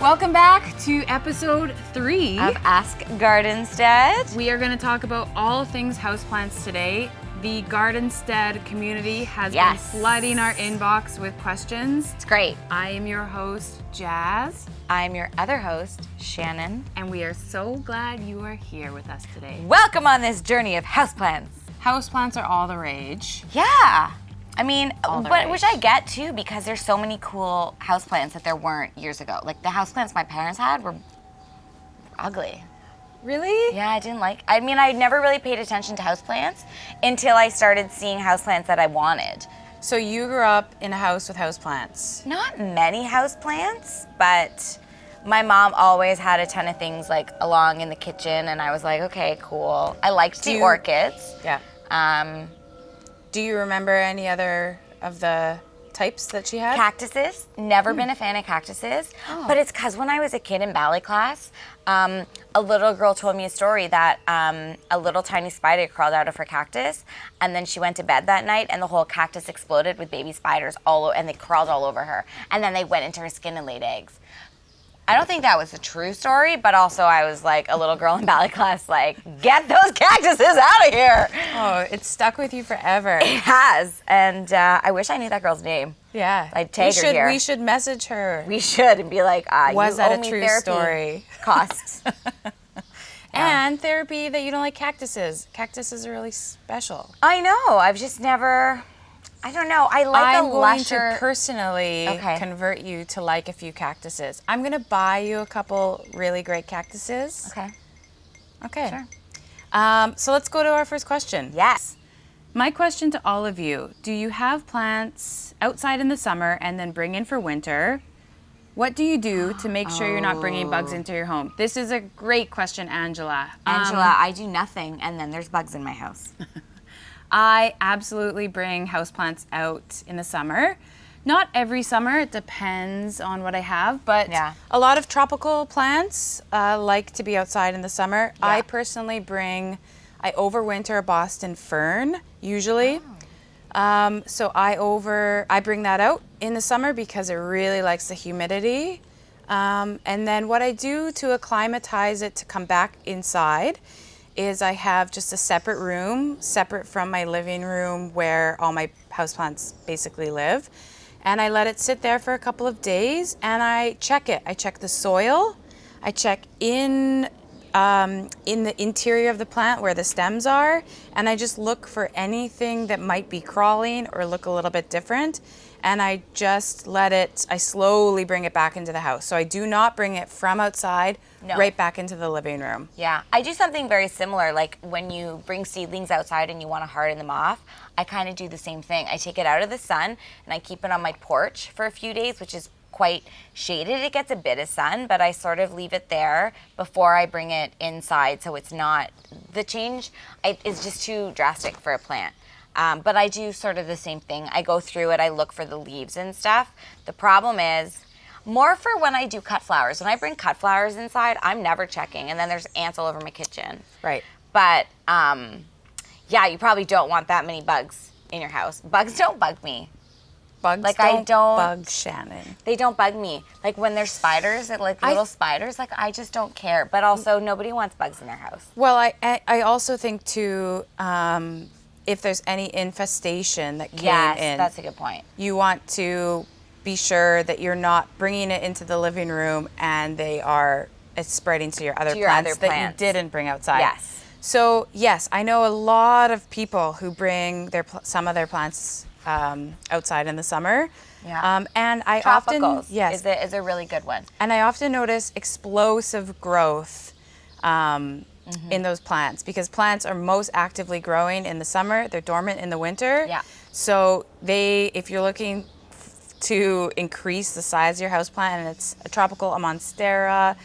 Welcome back to episode 3 of Ask Gardenstead. We are going to talk about all things houseplants today. The Gardenstead community has been flooding our inbox with questions. It's great. I am your host, Jazz. I'm your other host, Shannon. And we are so glad you are here with us today. Welcome on this journey of houseplants. Houseplants are all the rage. Yeah. I mean, rage. which I get too, because there's so many cool houseplants that there weren't years ago. Like the houseplants my parents had were ugly. Really? Yeah, I never really paid attention to houseplants until I started seeing houseplants that I wanted. So you grew up in a house with houseplants? Not many houseplants, but my mom always had a ton of things like along in the kitchen, and I was like, okay, cool. I liked the orchids. Yeah. Do you remember any other of the types that she had? Cactuses. Never been a fan of cactuses. Oh. But it's because when I was a kid in ballet class, a little girl told me a story that a little tiny spider crawled out of her cactus, and then she went to bed that night, and the whole cactus exploded with baby spiders and they crawled all over her. And then they went into her skin and laid eggs. I don't think that was a true story, but also I was like a little girl in ballet class, like, get those cactuses out of here. Oh, it's stuck with you forever. It has, and I wish I knew that girl's name. Yeah. I'd tag her here. We should message her. We should, and be like, was you that owe a me true therapy story? Costs. And therapy that you don't like cactuses. Cactuses are really special. I know. I've just never... I don't know. I like I'm a going lusher... to personally convert you to like a few cactuses. I'm going to buy you a couple really great cactuses. Okay. Sure. So let's go to our first question. Yes. My question to all of you, do you have plants outside in the summer and then bring in for winter? What do you do to make sure you're not bringing bugs into your home? This is a great question, Angela. Angela, I do nothing, and then there's bugs in my house. I absolutely bring houseplants out in the summer. Not every summer, it depends on what I have, but a lot of tropical plants like to be outside in the summer. Yeah. I personally I overwinter a Boston fern, usually. So I bring that out in the summer because it really likes the humidity. And then what I do to acclimatize it to come back inside is I have just a separate room, separate from my living room where all my houseplants basically live. And I let it sit there for a couple of days and I check it. I check the soil. I check in the interior of the plant where the stems are, and I just look for anything that might be crawling or look a little bit different. And I just I slowly bring it back into the house. So I do not bring it from outside right back into the living room. Yeah, I do something very similar. Like when you bring seedlings outside and you want to harden them off, I kind of do the same thing. I take it out of the sun and I keep it on my porch for a few days, which is quite shaded. It gets a bit of sun, but I sort of leave it there before I bring it inside, so it's not, the change is just too drastic for a plant. But I do sort of the same thing. I go through it, I look for the leaves and stuff. The problem is, more for when I do cut flowers. When I bring cut flowers inside, I'm never checking, and then there's ants all over my kitchen. Right. But, you probably don't want that many bugs in your house. Bugs don't bug me. Bugs don't bug Shannon. They don't bug me. Like when there's spiders, little spiders, I just don't care. But also, nobody wants bugs in their house. Well, I also think too, if there's any infestation that came in. Yes, that's a good point. You want to be sure that you're not bringing it into the living room and it's spreading to your other plants that you didn't bring outside. Yes. So yes, I know a lot of people who bring some of their plants outside in the summer. Yeah. And I Tropicals often is a really good one. And I often notice explosive growth in those plants, because plants are most actively growing in the summer. They're dormant in the winter. Yeah. So if you're looking to increase the size of your houseplant, and it's a tropical, a monstera,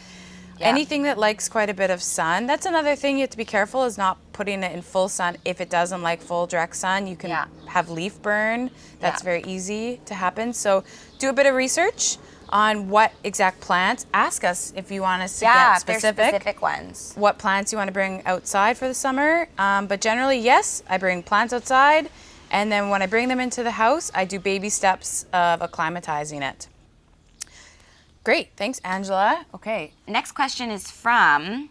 anything that likes quite a bit of sun. That's another thing you have to be careful, is not putting it in full sun. If it doesn't like full direct sun, you can have leaf burn. That's very easy to happen. So do a bit of research on what exact plants. Ask us if you want us to get specific ones. What plants you want to bring outside for the summer. But generally, yes, I bring plants outside. And then when I bring them into the house, I do baby steps of acclimatizing it. Great. Thanks, Angela. Okay. Next question is from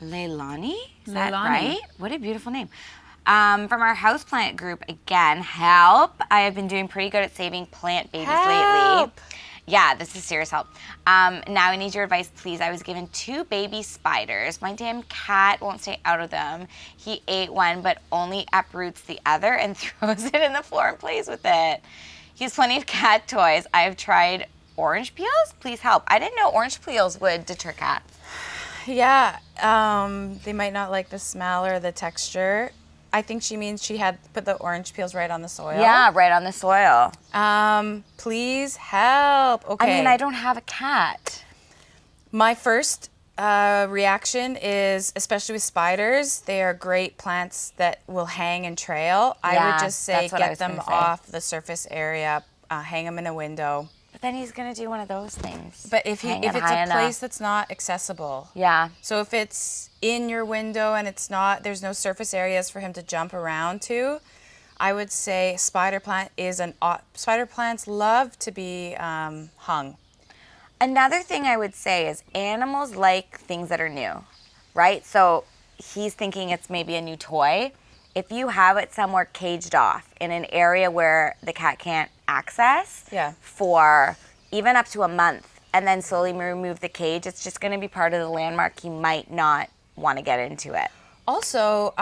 Leilani. Is that right? What a beautiful name. From our houseplant group, again, help. I have been doing pretty good at saving plant babies lately. Yeah, this is serious help. Now I need your advice, please. I was given 2 baby spiders. My damn cat won't stay out of them. He ate one, but only uproots the other and throws it in the floor and plays with it. He has plenty of cat toys. I have tried orange peels. Please help. I didn't know orange peels would deter cats. Yeah, they might not like the smell or the texture. I think she means she had put the orange peels right on the soil. Yeah, right on the soil. Please help. Okay. I mean, I don't have a cat. My first reaction is, especially with spiders, they are great plants that will hang and trail. I would just say get them off the surface area, hang them in a window. But then he's gonna do one of those things. But if it's a place that's not accessible. Yeah. So if it's in your window and there's no surface areas for him to jump around to, I would say spider plants love to be hung. Another thing I would say is animals like things that are new, right? So he's thinking it's maybe a new toy. If you have it somewhere caged off in an area where the cat can't access for even up to a month and then slowly remove the cage, it's just going to be part of the landmark. He might not want to get into it. Also,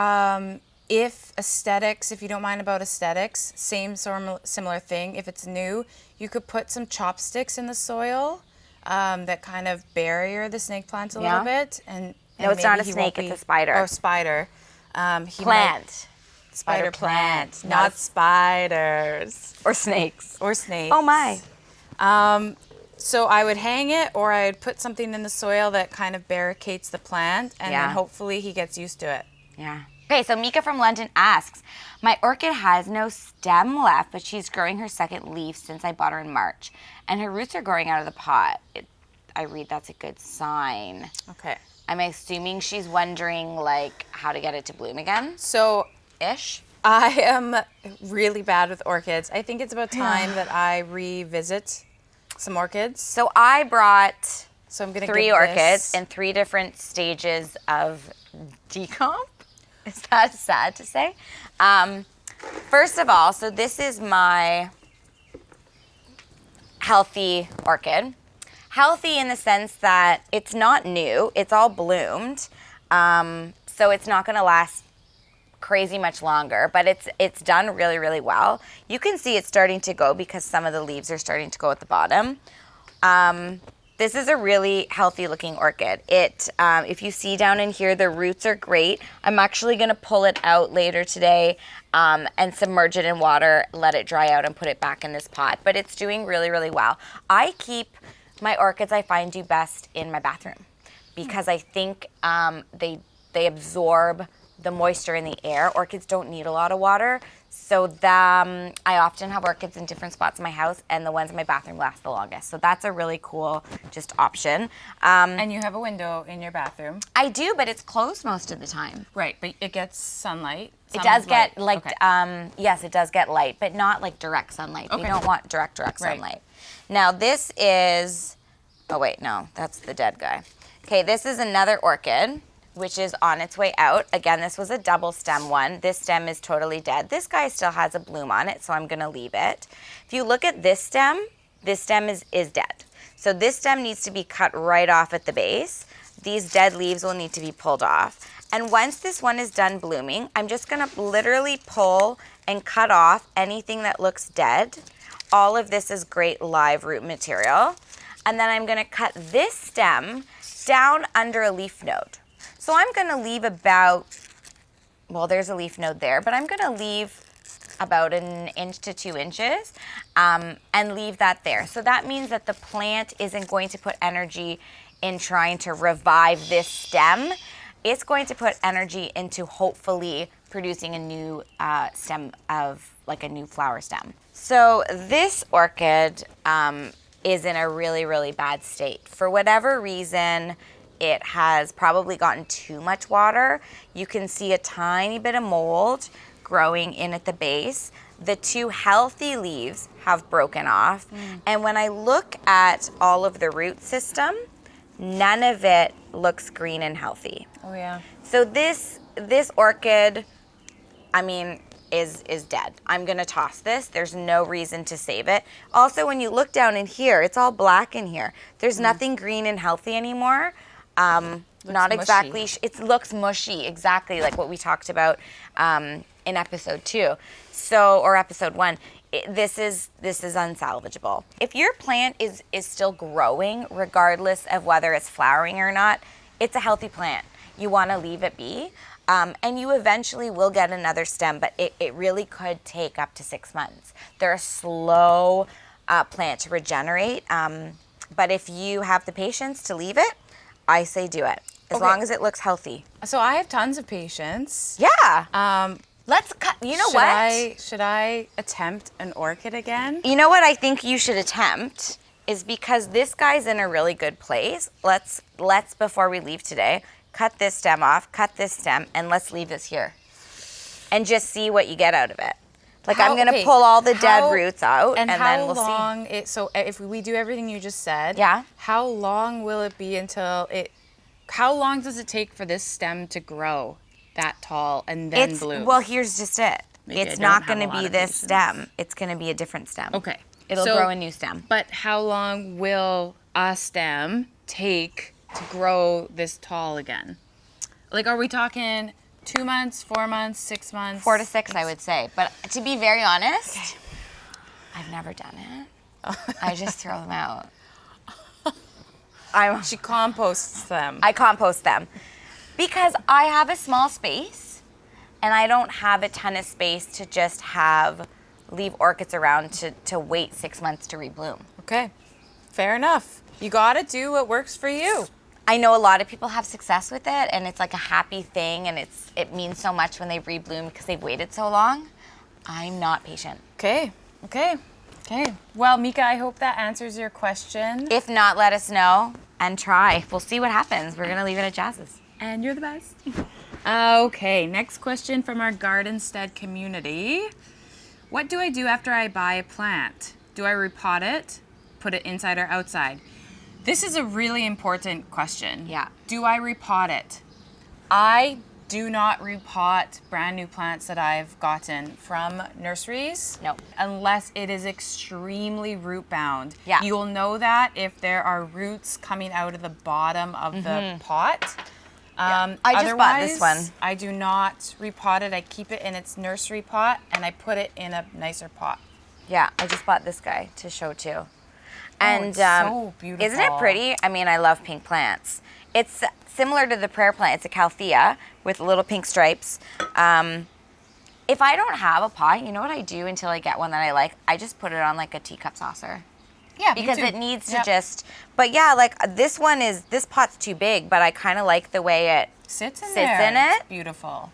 if you don't mind about aesthetics, similar thing. If it's new, you could put some chopsticks in the soil that kind of barrier the snake plants a little bit. No, it's not a snake, it's a spider. Oh, spider. Plant. Spider plant, not spiders. Or snakes. Or snakes. Oh my. So I would hang it, or I would put something in the soil that kind of barricades the plant, and then hopefully he gets used to it. Yeah. Okay, so Mika from London asks, my orchid has no stem left, but she's growing her second leaf since I bought her in March, and her roots are growing out of the pot. I read that's a good sign. Okay. I'm assuming she's wondering, like, how to get it to bloom again? Ish. I am really bad with orchids. I think it's about time that I revisit some orchids. So I brought I'm gonna 3 orchids in 3 different stages of decomp. Is that sad to say? First of all, so this is my healthy orchid. Healthy in the sense that it's not new. It's all bloomed. So it's not going to last crazy much longer, but it's done really, really well. You can see it's starting to go because some of the leaves are starting to go at the bottom. This is a really healthy looking orchid. If you see down in here, the roots are great. I'm actually going to pull it out later today and submerge it in water, let it dry out, and put it back in this pot. But it's doing really, really well. I keep my orchids, I find, do best in my bathroom because I think they absorb the moisture in the air. Orchids don't need a lot of water. So I often have orchids in different spots in my house, and the ones in my bathroom last the longest. So that's a really cool just option. And you have a window in your bathroom. I do, but it's closed most of the time. Right, but it gets sunlight. It does get yes, it does get light, but not like direct sunlight. Okay. We don't want direct sunlight. Now this is, oh wait, no, that's the dead guy. Okay, this is another orchid, which is on its way out. Again, this was a double stem one. This stem is totally dead. This guy still has a bloom on it, so I'm gonna leave it. If you look at this stem is dead. So this stem needs to be cut right off at the base. These dead leaves will need to be pulled off. And once this one is done blooming, I'm just gonna literally pull and cut off anything that looks dead. All of this is great live root material. And then I'm gonna cut this stem down under a leaf node. So I'm gonna leave there's a leaf node there, but I'm gonna leave about 1 inch to 2 inches and leave that there. So that means that the plant isn't going to put energy in trying to revive this stem. It's going to put energy into hopefully producing a new stem of like a new flower stem. So this orchid is in a really, really bad state. For whatever reason, it has probably gotten too much water. You can see a tiny bit of mold growing in at the base. the 2 healthy leaves have broken off. And when I look at all of the root system, none of it looks green and healthy. Oh yeah. So this orchid, I mean, is dead. I'm gonna toss this. There's no reason to save it. Also, when you look down in here, it's all black in here. There's nothing green and healthy anymore. Not exactly. It looks mushy, exactly like what we talked about in episode 2, or episode 1. This is unsalvageable. If your plant is still growing, regardless of whether it's flowering or not, it's a healthy plant. You want to leave it be. And you eventually will get another stem, but it really could take up to 6 months. They're a slow plant to regenerate, but if you have the patience to leave it, I say do it, as long as it looks healthy. So I have tons of patience. Yeah. Let's cut. You know what? Should I attempt an orchid again? You know what I think you should attempt is, because this guy's in a really good place. Let's before we leave today, cut this stem off, cut this stem, and let's leave this here. And just see what you get out of it. Like, I'm going to pull all the dead roots out, and then we'll see. So if we do everything you just said, yeah, how long will it be until how long does it take for this stem to grow that tall and then bloom? Well, here's just it. It's not going to be this stem. It's going to be a different stem. Okay. It'll grow a new stem. But how long will a stem take to grow this tall again? Like, are we talking 2 months, 4 months, 6 months? 4 to 6, I would say. But to be very honest, I've never done it. I just throw them out. She composts them. I compost them because I have a small space, and I don't have a ton of space to just leave orchids around to wait 6 months to rebloom. Okay, fair enough. You gotta do what works for you. I know a lot of people have success with it, and it's like a happy thing, and it means so much when they rebloom because they've waited so long. I'm not patient. Okay. Well, Mika, I hope that answers your question. If not, let us know and try. We'll see what happens. We're gonna leave it at Jazz's. And you're the best. Okay, next question from our Gardenstead community. What do I do after I buy a plant? Do I repot it, put it inside or outside? This is a really important question. Yeah. Do I repot it? I do not repot brand new plants that I've gotten from nurseries. No. Unless it is extremely root bound. Yeah. You will know that if there are roots coming out of the bottom of the pot. I just bought this one. I do not repot it. I keep it in its nursery pot and I put it in a nicer pot. Yeah, I just bought this guy to show too. And it's so beautiful. Isn't it pretty? I mean, I love pink plants. It's similar to the prayer plant. It's a Calthea with little pink stripes. If I don't have a pot, you know what I do until I get one that I like? I just put it on like a teacup saucer. Yeah, because it needs to just. But yeah, like this pot's too big, but I kind of like the way it sits in it. It's beautiful.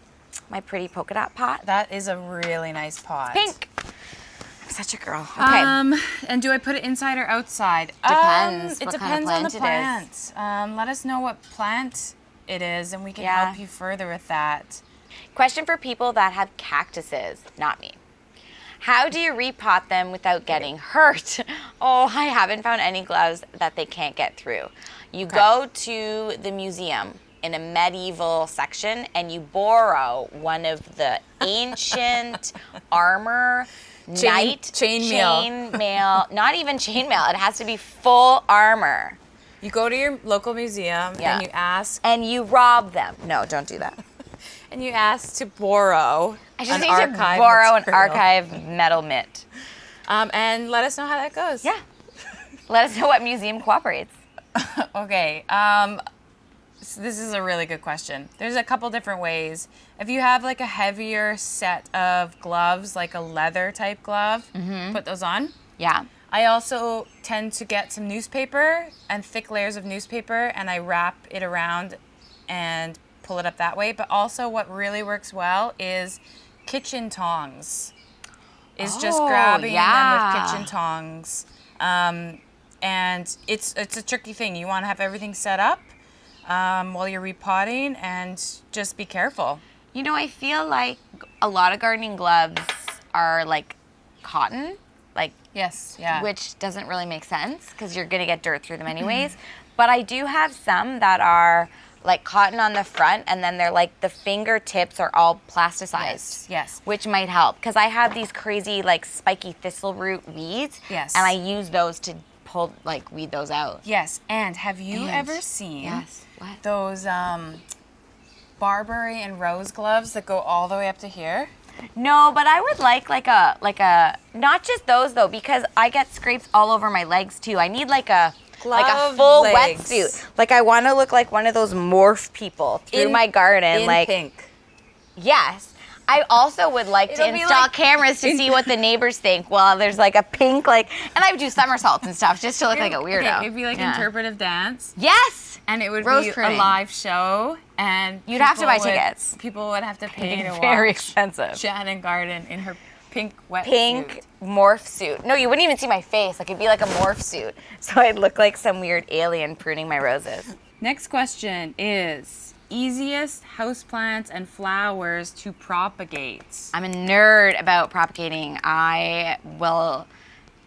My pretty polka dot pot. That is a really nice pot. Pink. I'm such a girl. Okay. And do I put it inside or outside? Depends. It depends on the plant. Let us know what plant it is, and we can help you further with that. Question for people that have cactuses, not me. How do you repot them without getting hurt? Oh, I haven't found any gloves that they can't get through. You go to the museum in a medieval section and you borrow one of the ancient armor, chainmail, not even chainmail. It has to be full armor. You go to your local museum and you ask. And you rob them. No, don't do that. And you ask to borrow an archive metal mitt. And let us know how that goes. Yeah. Let us know what museum cooperates. Okay. So this is a really good question. There's a couple different ways. If you have like a heavier set of gloves, like a leather type glove, put those on. Yeah. I also tend to get some newspaper and thick layers of newspaper, and I wrap it around and pull it up that way. But also what really works well is kitchen tongs. Just grabbing them with kitchen tongs. And it's a tricky thing. You want to have everything set up while you're repotting, and just be careful. You know, I feel like a lot of gardening gloves are like cotton, like Yes, yeah. which doesn't really make sense because you're gonna get dirt through them anyways. But I do have some that are like cotton on the front, and then they're like the fingertips are all plasticized. Yes. Which might help because I have these crazy like spiky thistle root weeds. Yes. And I use those to weed those out. Yes, and have you ever seen Yes. What? those barberry and rose gloves that go all the way up to here? No, but I would like a not just those though, because I get scrapes all over my legs too. I need like a Glove full legs. wetsuit. Like I want to look like one of those morph people through my garden. In like pink. Yes. I also would like to It'll be install like- cameras to see what the neighbors think while there's like a pink and I would do somersaults and stuff just to look like a weirdo. Okay, it'd be like interpretive dance. Yes. And it would Rose be printing. a live show, and You'd have to buy people would- tickets. People would have to pay to Very watch expensive. Shannon Garden in her pink wetsuit. Pink morph suit. No, you wouldn't even see my face. Like it'd be like a morph suit. So I'd look like some weird alien pruning my roses. Next question is easiest houseplants and flowers to propagate. I'm a nerd about propagating. I will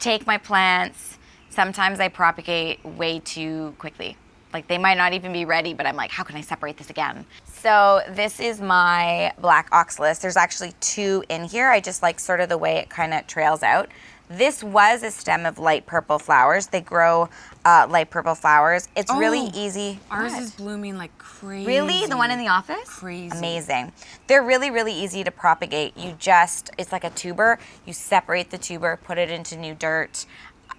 take my plants. Sometimes I propagate way too quickly. Like they might not even be ready, but I'm like, how can I separate this again? So this is my black oxalis. There's actually 2 in here. I just like sort of the way it kind of trails out. This was a stem of light purple flowers. They grow light purple flowers. It's really easy. Ours What? is blooming like crazy. Really? The one in the office? Crazy. Amazing. They're really, really easy to propagate. It's like a tuber. You separate the tuber, put it into new dirt.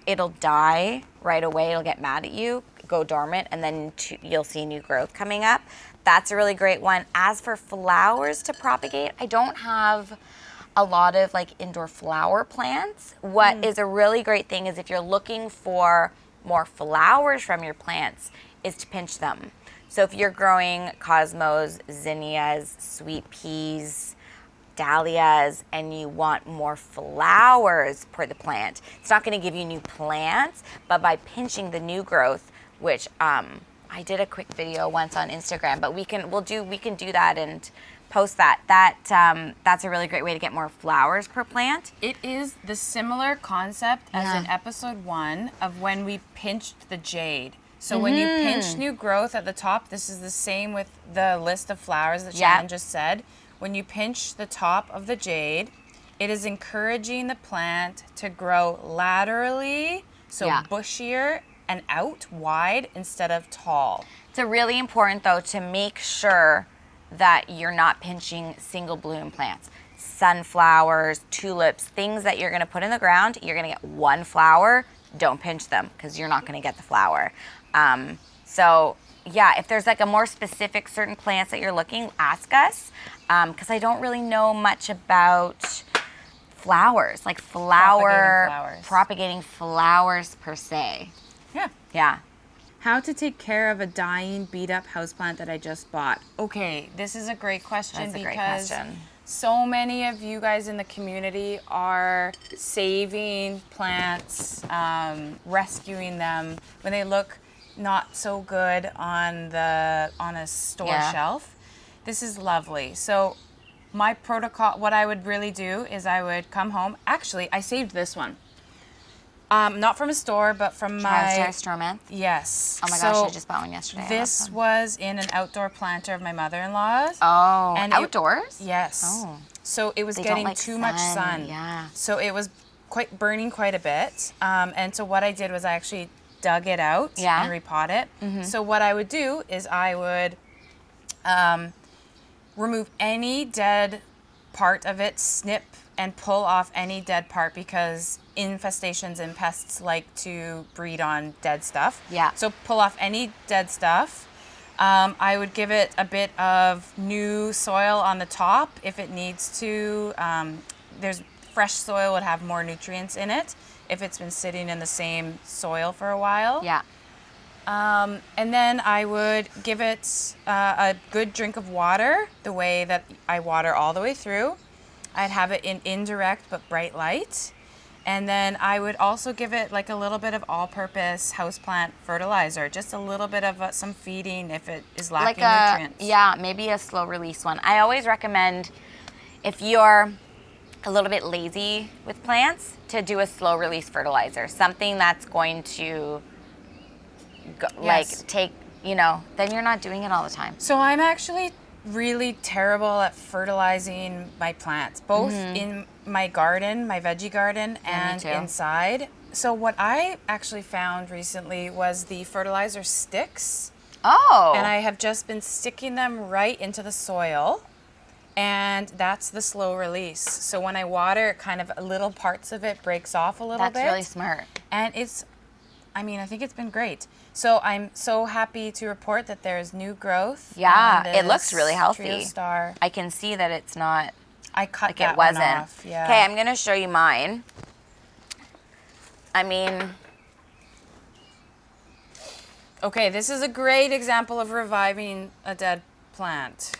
It'll die right away. It'll get mad at you, go dormant, and then you'll see new growth coming up. That's a really great one. As for flowers to propagate, I don't have a lot of like indoor flower plants. What is a really great thing is if you're looking for more flowers from your plants is to pinch them. So if you're growing cosmos, zinnias, sweet peas, dahlias, and you want more flowers per the plant, it's not going to give you new plants, but by pinching the new growth, which I did a quick video once on Instagram, but we can do that and post that. That's a really great way to get more flowers per plant. It is the similar concept as in episode 1 of when we pinched the jade. So when you pinch new growth at the top, this is the same with the list of flowers that Shannon just said. When you pinch the top of the jade, it is encouraging the plant to grow laterally, so bushier and out wide instead of tall. It's really important though to make sure that you're not pinching single bloom plants. Sunflowers, tulips, things that you're gonna put in the ground, you're gonna get one flower, don't pinch them because you're not gonna get the flower. So yeah, if there's like a more specific certain plants that you're looking, ask us because I don't really know much about flowers, like propagating flowers per se. Yeah. Yeah. How to take care of a dying, beat-up houseplant that I just bought? Okay, this is a great question That's a great because question. so many of you guys in the community are saving plants, rescuing them when they look not so good on a store shelf. This is lovely. So my protocol, what I would really do is I would come home. Actually, I saved this one. Not from a store, but from my... Stroman? Yes. Oh my gosh, I just bought one yesterday. This was in an outdoor planter of my mother-in-law's. Oh, and outdoors? Yes. Oh. So it was They getting don't like too much sun. Yeah. So it was burning quite a bit. And so what I did was I actually dug it out and repot it. Mm-hmm. So what I would do is I would remove any dead part of it, snip and pull off any dead part because infestations and pests like to breed on dead stuff. Yeah. So pull off any dead stuff. I would give it a bit of new soil on the top if it needs to. There's fresh soil would have more nutrients in it if it's been sitting in the same soil for a while. Yeah. And then I would give it a good drink of water, the way that I water all the way through. I'd have it in indirect but bright light. And then I would also give it like a little bit of all-purpose houseplant fertilizer, just a little bit of some feeding if it is lacking nutrients. Yeah, maybe a slow release one. I always recommend if you're a little bit lazy with plants, to do a slow release fertilizer. Something that's going to like take, you know, then you're not doing it all the time. So I'm actually really terrible at fertilizing my plants, both in my garden, my veggie garden, and inside. So what I actually found recently was the fertilizer sticks. Oh. And I have just been sticking them right into the soil. And that's the slow release. So when I water, it kind of little parts of it breaks off a little bit. That's really smart. And I think it's been great. So I'm so happy to report that there's new growth. Yeah, it looks really healthy. Trio Star. I can see that it's not. I cut like that it wasn't. one off. Yeah. Okay, I'm gonna show you mine. I mean. Okay, this is a great example of reviving a dead plant.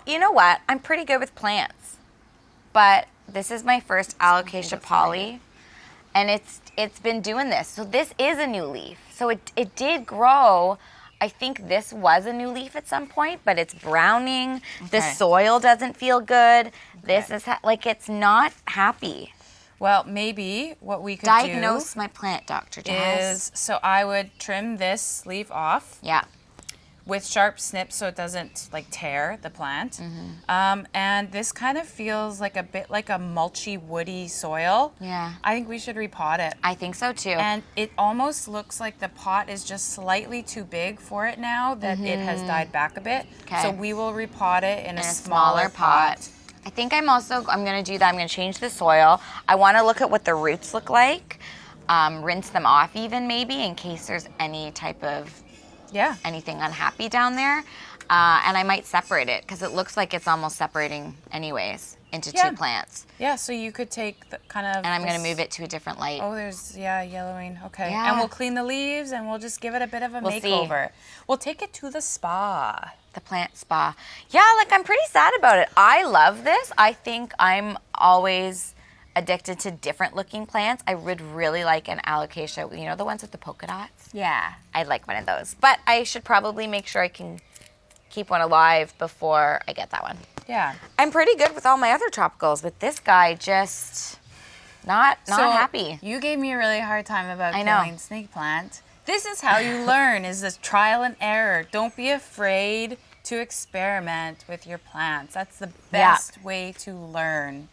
You know what? I'm pretty good with plants. But this is my first Alocasia poly. And it's been doing this. So this is a new leaf. So it did grow. I think this was a new leaf at some point, but it's browning. Okay. The soil doesn't feel good. Okay. This is like it's not happy. Well, maybe what we could diagnose my plant, Dr. Jazz. So I would trim this leaf off. Yeah. With sharp snips so it doesn't like tear the plant. And this kind of feels like a bit like a mulchy, woody soil. Yeah. I think we should repot it. I think so too. And it almost looks like the pot is just slightly too big for it now that it has died back a bit. Okay. So we will repot it in a smaller pot. I think I'm gonna do that. I'm gonna change the soil. I wanna look at what the roots look like. Rinse them off even maybe in case there's any type of anything unhappy down there. And I might separate it because it looks like it's almost separating anyways into two plants. Yeah, so you could take the kind of... And I'm going to move it to a different light. Oh, there's, yellowing. Okay. Yeah. And we'll clean the leaves and we'll just give it a bit of a makeover. We'll take it to the spa. The plant spa. Yeah, like I'm pretty sad about it. I love this. I think I'm always addicted to different looking plants. I would really like an alocasia, you know, the ones with the polka dots? Yeah. I'd like one of those. But I should probably make sure I can keep one alive before I get that one. Yeah. I'm pretty good with all my other tropicals, but this guy just not happy. You gave me a really hard time about killing snake plant. This is how you learn, is this trial and error. Don't be afraid to experiment with your plants. That's the best way to learn.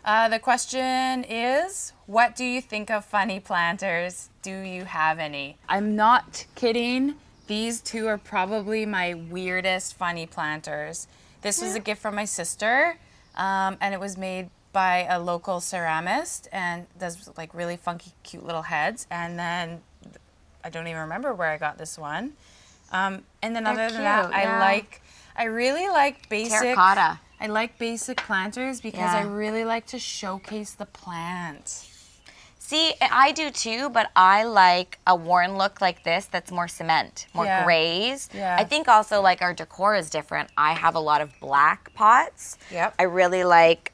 The question is, what do you think of funny planters? Do you have any? I'm not kidding. These two are probably my weirdest funny planters. This was a gift from my sister, and it was made by a local ceramist and does like really funky, cute little heads. And then I don't even remember where I got this one. And then other than that, I really like basic terracotta. I like basic planters because I really like to showcase the plant. See, I do too, but I like a worn look like this that's more cement, more grays. Yeah. I think also like our decor is different. I have a lot of black pots. Yep. I really like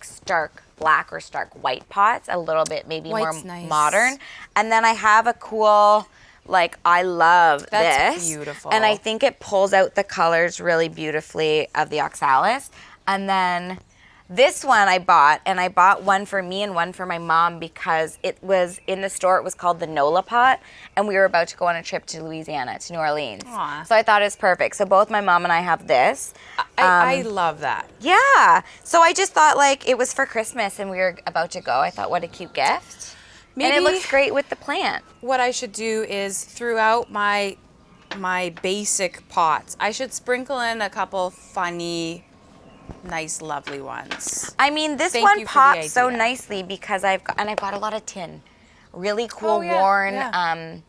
stark black or stark white pots, a little bit maybe White's more nice. Modern. And then I have a cool, I love That's this. beautiful. And I think it pulls out the colors really beautifully of the oxalis. And then this one I bought, and I bought one for me and one for my mom because it was in the store. It was called the Nola pot, and we were about to go on a trip to Louisiana, to New Orleans. Aww. So I thought it was perfect. So both my mom and I have this. I love that. Yeah. So I just thought it was for Christmas, and we were about to go. I thought, what a cute gift. Maybe and it looks great with the plant. What I should do is throughout my basic pots, I should sprinkle in a couple funny, nice, lovely ones. I mean, this one pops so nicely because I've got a lot of tin, really cool worn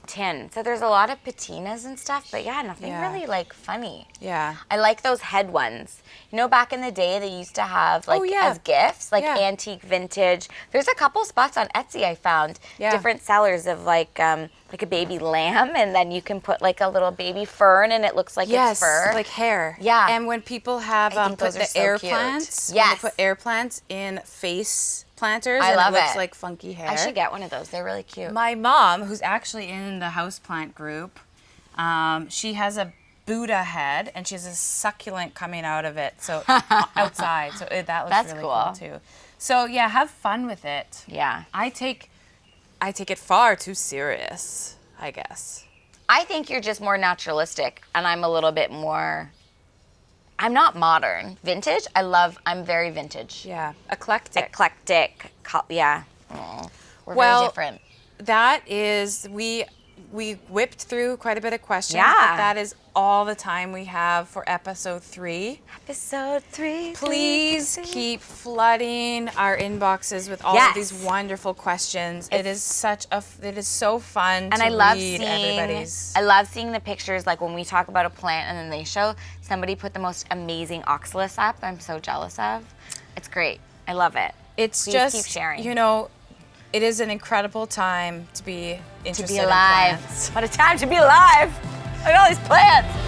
tin. So there's a lot of patinas and stuff, but nothing really funny. Yeah. I like those head ones. You know, back in the day, they used to have as gifts, antique, vintage. There's a couple spots on Etsy I found, different sellers of like a baby lamb, and then you can put a little baby fern, and it looks like it's fur. Like hair. Yeah. And when people have put the air plants, when they put air plants in face planters, I love it looks like funky hair. I should get one of those. They're really cute. My mom, who's actually in the houseplant group, she has a Buddha head, and she has a succulent coming out of it. So outside, so that looks really cool too. So yeah, have fun with it. Yeah. I take it far too serious, I guess. I think you're just more naturalistic, and I'm a little bit more. I'm not modern. Vintage. I'm very vintage. Yeah. Eclectic. Yeah. We're very different. That is, we whipped through quite a bit of questions. Yeah. But that is all the time we have for episode 3. Episode 3. Please keep flooding our inboxes with all of these wonderful questions. It is so fun to read everybody's. I love seeing the pictures, like when we talk about a plant and then they show somebody put the most amazing oxalis up. I'm so jealous of. It's great. I love it. It's Please just, keep sharing. It is an incredible time to be interested in alive. plants. What a time to be alive! Look at all these plants.